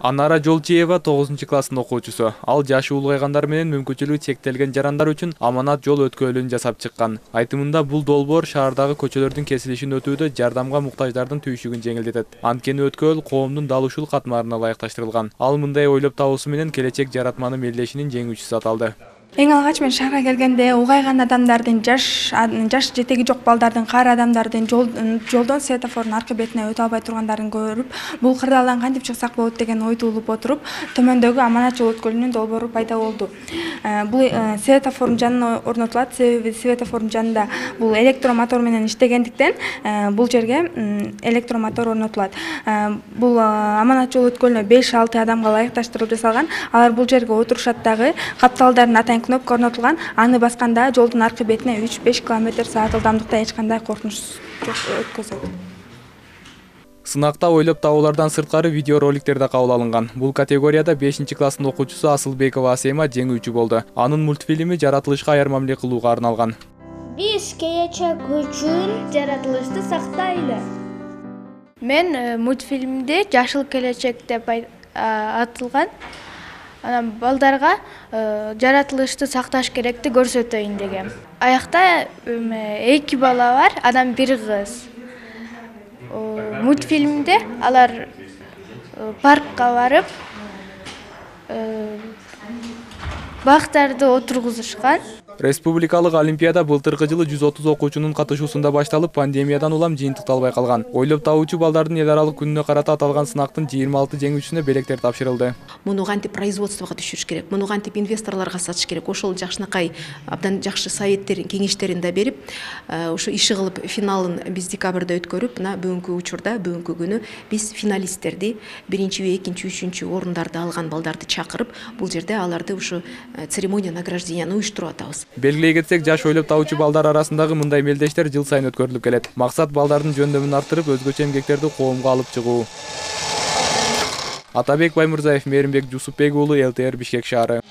Анара Жолчиева 9-класстын окуучусу. Ал жашы улгайгандар менен мүмкүнчүлүгү чектелген жарандар үчүн аманат жол өткөөлүн жасап чыккан. Айтымында бул долбоор шаардагы көчөлөрдүн кесилишин өтүүдө жардамга муктаждардын түйшүгүн жеңилдетет. Анткени өткөөл коомдун дал ушул катмарына ылайыкташтырылган. Ал мындай ойлоп табуусу менен келечек жаратманы мелдешинин жеңүүчүсү аталды. Эң алгач мен шаарга келгенде угайган адамдардын жаш жетеги жок балдардын, каар адамдардын жолдон светофордун аркы бетине өтө албай тургандарын көрүп, бул кырдаалдан кантип чыксак болот деген ойду улуп отуруп, төмөндөгү аманат жол өткөлүнүн долбоору пайда болду. Бул светофордун жанына орнотулат, себеби светофордун жанында бул электромотор менен иштегендиктен бул жерге электромотор орнотулат. Бул аманат жол өткөлүнө 5-6 адамга ылайыкташтырылып жасалган. Алар бул жерге отурушат дагы, капталдардын атайын кнопка орнотулган. Аны басканда жолдун аркы бетине 3-5 км/саат ылдамдыкта эч кандай коркунуч өткөзөт. Сынакта ойлоп табуулардан сырткары видеороликтер да кабыл алынган. Бул категорияда 5-класстын окуучусу Асылбекова Асема жеңүүчү болду. Анын мультфильми жаратылышка аяр мамиле кылууга арналган. Биз келечек үчүн жаратылышты сактайлы. Мен мультфильмде Жашыл келечек деп атылган. Анан балдарга жаратылышты сакташ керекти көрсөтөйүн дегем. Аякта 2 бала бар, анан 1 кыз. Мультфильмде алар паркка барып, бактарды отургузушкан. Республикалык олимпиада былтыркы жылы 130 окуучунун катышуусунда башталып, пандемиядан улам жыйынтыкталбай калган. Ойлоп табуучу балдардын эл аралык күнүнө карата аталган сынактын 26 жеңүүчүсүнө белектер тапшырылды. Муну кантип производствого түшүрүш керек, муну кантип инвесторлорго сатыш керек. Ошол жакшынакай абдан жакшы советтерин, кеңештерин да берип, ошо иши кылып финалын биз декабрда өткөрүп, мына бүгүнкү учурда, бүгүнкү күнү биз финалисттерди, 1-2, 3 орундарды алган балдарды чакырып, бул жерде аларды ушу церемония награжденияны уюштуруп атабыз. Белгилей кетсек, жаш ойлоп табуучу балдар арасындагы мындай мелдештер жыл сайын өткөрүлүп келет. Максат балдардын жөндөмүн арттырып, өзгөчө эмгектерди коомго алып чыгуу. Атабек Баймурзаев, Мээринбек Жусупбек уулу, ЛТР Бишкек шаары.